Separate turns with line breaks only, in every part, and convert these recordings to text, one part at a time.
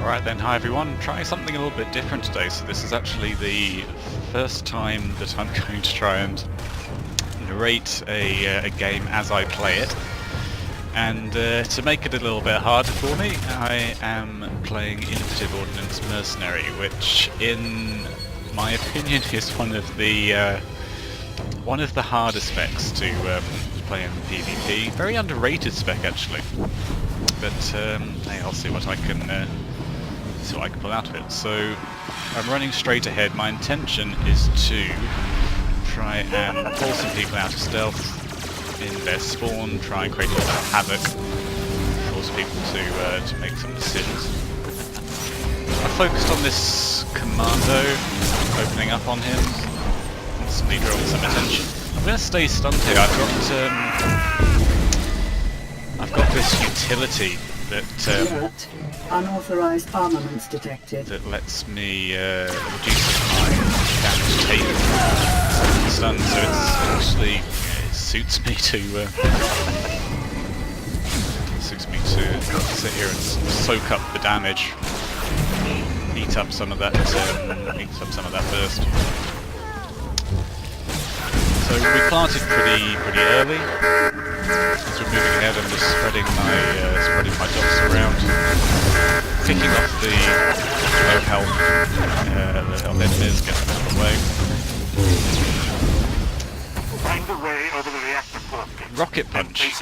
Alright then, hi everyone. Trying something a little bit different today. So this is actually the first time that I'm going to try and narrate a game as I play it. And to make it a little bit harder for me, I am playing Innovative Ordnance Mercenary, which in my opinion is one of the harder specs to play in PvP. Very underrated spec actually. But hey, I'll see what I can pull out of it. So I'm running straight ahead. My intention is to try and pull some people out of stealth in their spawn, try and create a lot of havoc, force people to make some decisions. I focused on this commando, opening up on him, instantly drawing some attention. I'm going to stay stunned here. I've got this utility that
unauthorized armaments detected.
That lets me reduce my damage taken stun, so it suits me to sit here and soak up the damage, eat up some of that first. So we planted pretty early. As we're moving ahead, I'm just spreading my dots around, picking off the low health enemies, getting them out of the way.
Find the way over the reactor core.
Rocket punch.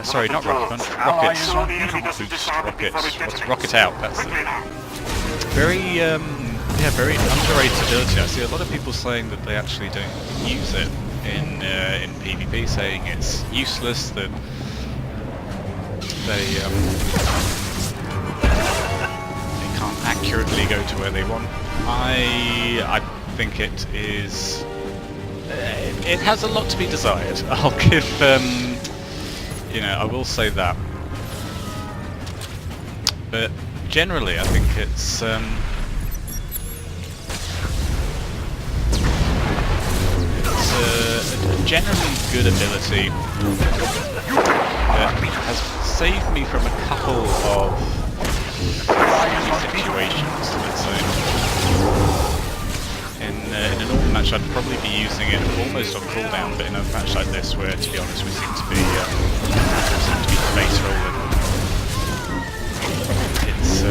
Sorry,
not rocket punch. Rockets. Boost rockets. What's rocket out? That's it. Very very underrated ability. I see a lot of people saying that they actually don't use it in PvP, saying it's useless, that they can't accurately go to where they want. I think it is. It has a lot to be desired. I'll give I will say that. But generally, I think it's a generally good ability that has saved me from a couple of situations, let's say. In a normal match I'd probably be using it almost on cooldown, but in a match like this where, to be honest, we seem to be face rolling, it's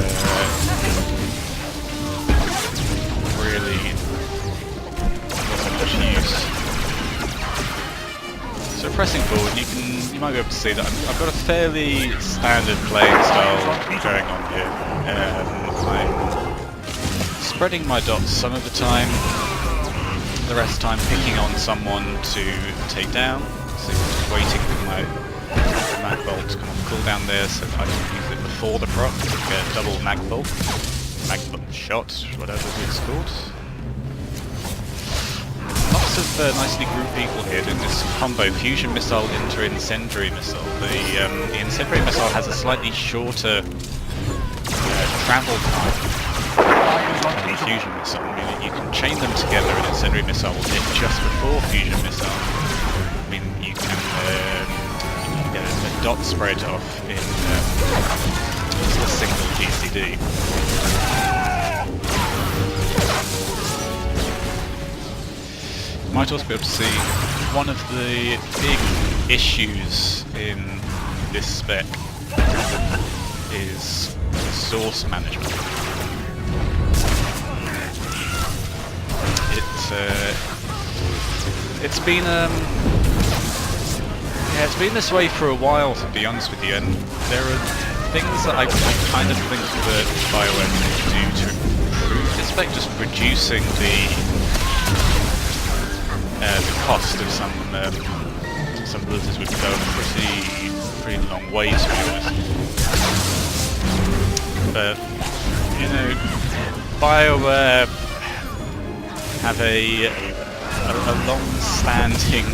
really wasn't much use. So pressing forward, you might be able to see that I've got a fairly standard playing style going on here. I'm spreading my dots some of the time, the rest of the time picking on someone to take down. So just waiting for my mag bolt to come on cooldown there, so I can use it before the proc to get double mag bolt shot, whatever it's called. Lots of nicely grouped people here doing this combo, fusion missile into incendiary missile. The incendiary missile has a slightly shorter travel time than the fusion missile. I mean, you can chain them together, and incendiary missile will hit just before fusion missile. I mean, you can get a dot spread off in just a single GCD. Might also be able to see one of the big issues in this spec is resource management. It's been this way for a while, to be honest with you, and there are things that I kind of think that BioWare can do to improve this spec, just reducing the cost of some abilities would go a pretty long way, to be honest. But BioWare have a long-standing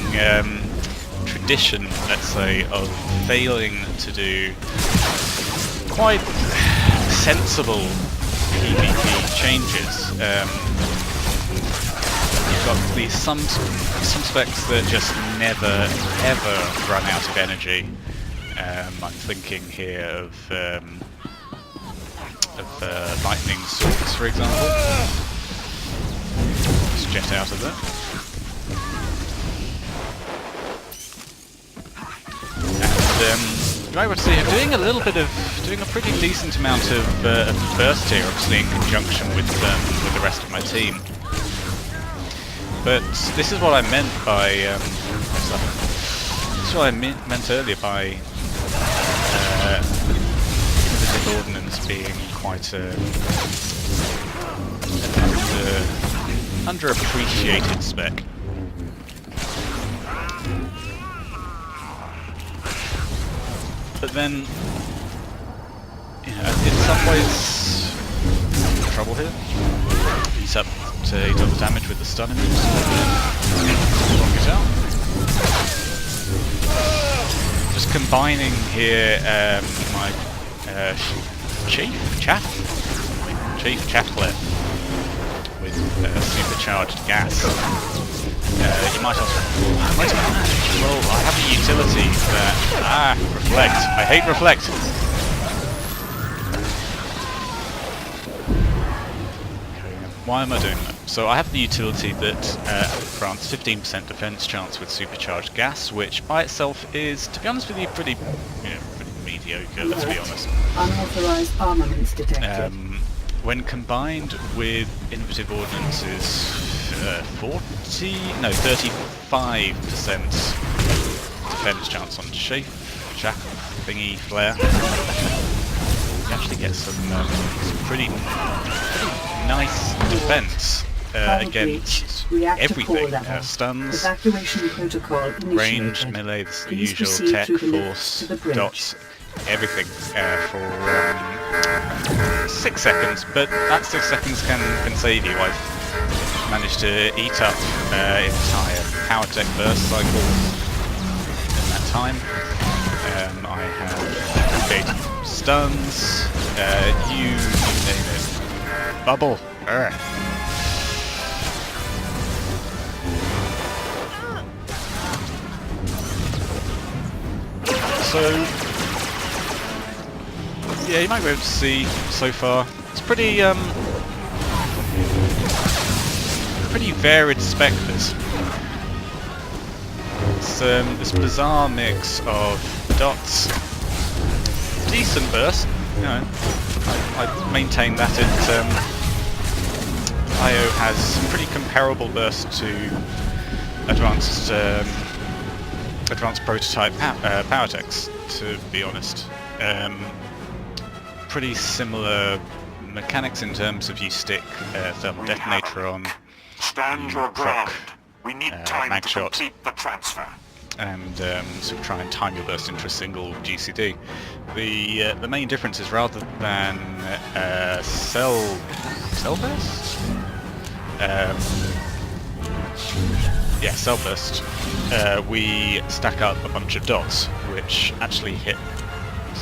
tradition, let's say, of failing to do quite sensible PvP changes. You've got some specs that just never ever run out of energy. I'm thinking here of of lightning swords, for example. Just jet out of there. And you might want to see him doing a pretty decent amount of burst here, obviously in conjunction with the rest of my team. But this is what I meant by this is what I meant earlier by the Ordnance being quite underappreciated spec. But then, you know, in some ways, trouble here. He's up to 8 double damage with the stun image. Lock it out. Just combining here my Chief Chaffler with supercharged gas. You might ask, well, I have a utility that... reflect. I hate reflect. Why am I doing that? So I have the utility that grants 15% defense chance with supercharged gas, which by itself is, to be honest with you, pretty mediocre, let's be honest.
Unauthorized armaments detected.
When combined with innovative ordnance's 35% defense chance on chaff thingy flare, you actually get some pretty nice defense against everything. Stuns, range, melee, the usual tech, force, dots, everything for 6 seconds, but that 6 seconds can save you. I've managed to eat up entire power tech burst cycles in that time. I have created stuns, you name it. Bubble! So, yeah, you might be able to see so far. It's pretty varied spec. This. It's this bizarre mix of dots, decent burst. You know, I maintain that IO has pretty comparable burst to advanced prototype power techs, to be honest. Pretty similar mechanics in terms of you stick thermal detonator on,
Stand your ground. We need time
mag
to
shot,
complete the transfer.
and sort of try and time your burst into a single GCD. The main difference is rather than cell burst. Yeah, cell burst. We stack up a bunch of dots, which actually hit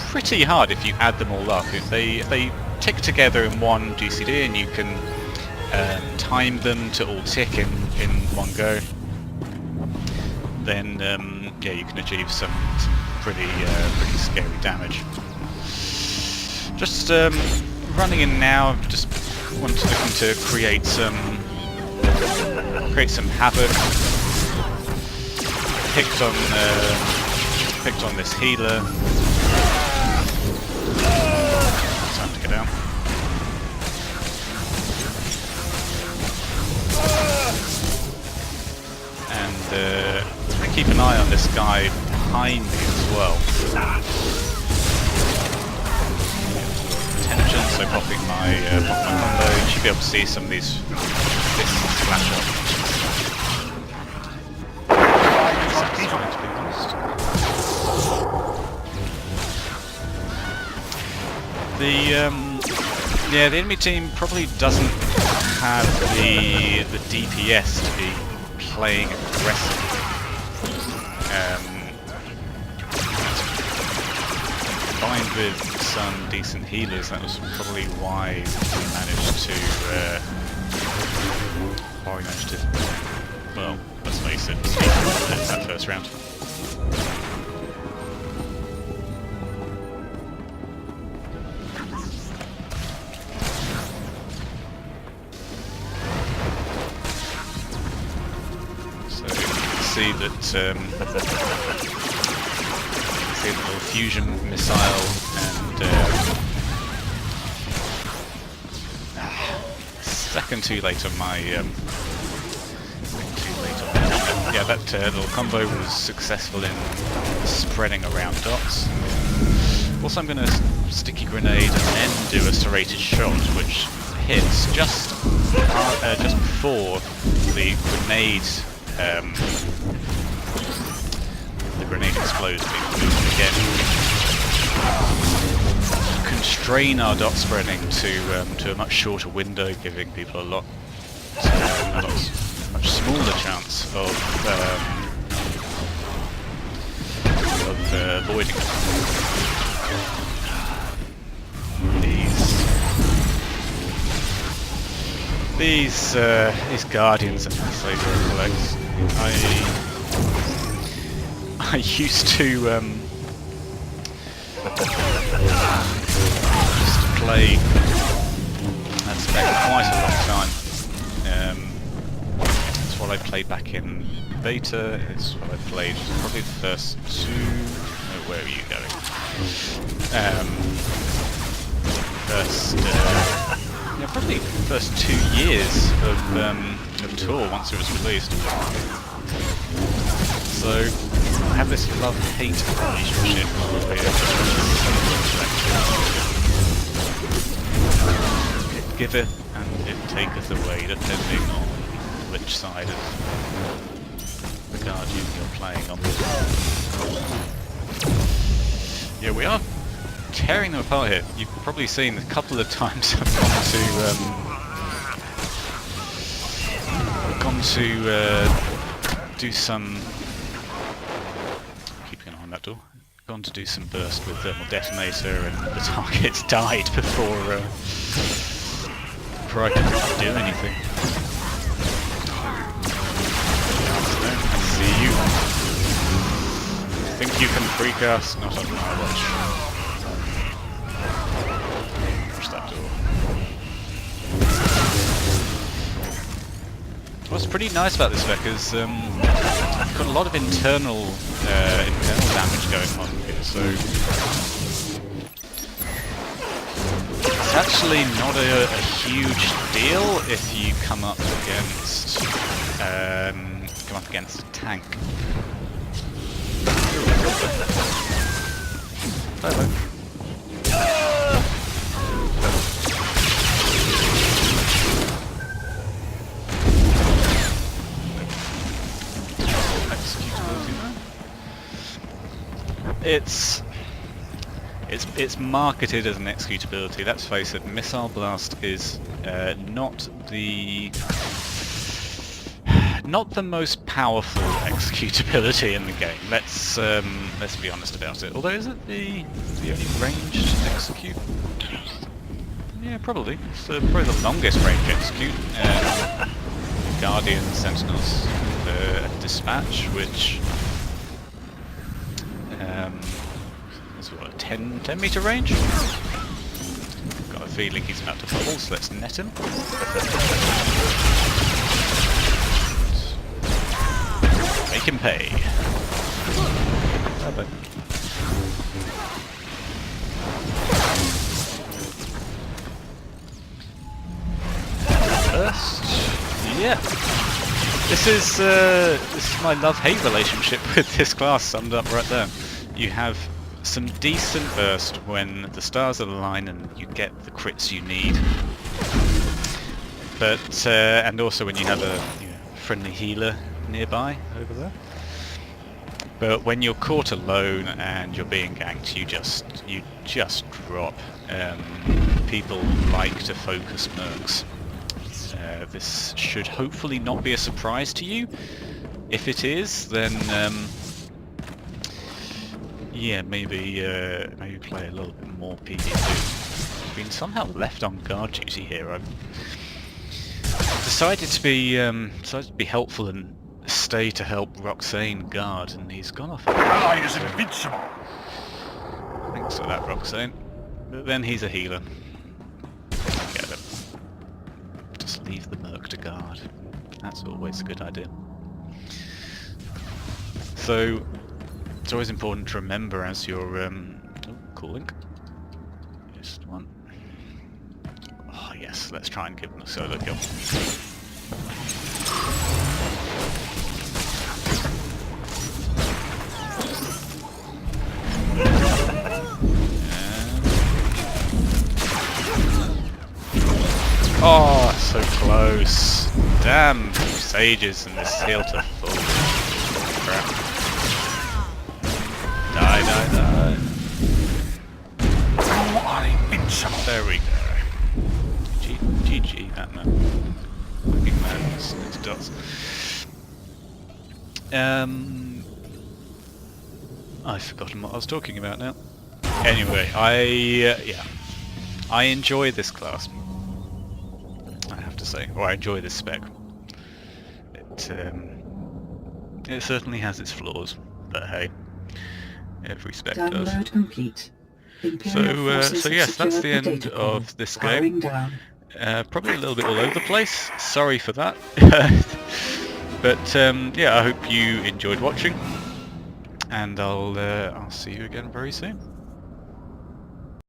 pretty hard if you add them all up. If they tick together in one GCD, and you can time them to all tick in one go, then yeah, you can achieve some pretty scary damage. Just running in now. Just looking to create some havoc. Picked on this healer. Time to get down. And keep an eye on this guy behind me as well. Attention, so popping my combo. You should be able to see some of these flash up. The enemy team probably doesn't have the DPS to be playing aggressively. Combined with some decent healers, that was probably why we managed to. Well, let's face it, that first round. see that see the little fusion missile and second too late on my yeah, that little combo was successful in spreading around dots. Also, I'm going to sticky grenade and then do a serrated shot, which hits just before the grenade explodes. Again, constrain our dot spreading to a much shorter window, giving people a much smaller chance of avoiding it. These guardians are so complex. I used to play that spec quite a long time. It's what I played back in beta. It's what I played probably the first two. No, where are you going? Yeah, probably the first 2 years of Tour once it was released. So I have this love-hate relationship with it giveth and it taketh away, depending on which side of the Guardian you're playing on. Yeah, we are tearing them apart here. You've probably seen a couple of times I've gone to do some. Keeping an eye on that door. Gone to do some burst with thermal detonator, and the target's died before I can do anything. I see you. Think you can freak us? Not on my watch. That door. What's pretty nice about this spec is it's got a lot of internal damage going on here, so it's actually not a huge deal if you come up against a tank. Hello. It's marketed as an executability. Let's face it, Missile Blast is not the most powerful executability in the game. Let's be honest about it. Although, is it the only ranged execute? Yeah, probably. It's probably the longest range execute. Guardian, Sentinels, Dispatch, which is what, a 10 meter range? Got a feeling he's about to bubble, so let's net him. Make him pay. Bye-bye. First, yeah. This is my love-hate relationship with this class summed up right there. You have some decent burst when the stars align and you get the crits you need, but and also when you have a friendly healer nearby over there. But when you're caught alone and you're being ganked, you just drop. People like to focus mercs. This should hopefully not be a surprise to you. If it is, then yeah, maybe play a little bit more PvP. I've been somehow left on guard duty here. I've decided to be helpful and stay to help Roxane guard, and he's gone off.
Ally is invincible.
Thanks for that, Roxane. But then he's a healer. Get it. Just leave the merc to guard. That's always a good idea. So it's always important to remember as you're calling. Just one. Oh yes, let's try and give them a solo kill. Oh, so close. Damn, sages and this seal to full. Crap. Die, die, die.
You are invincible.
There we go. GG, that man. Fucking madness, these dots. I've forgotten what I was talking about now. Anyway, I enjoy this class. I have to say, or I enjoy this spec. It certainly has its flaws, but hey, every spec does.
Download complete.
So yes, that's the end of this game. Probably a little bit all over the place. Sorry for that. But yeah, I hope you enjoyed watching, and I'll see you again very soon.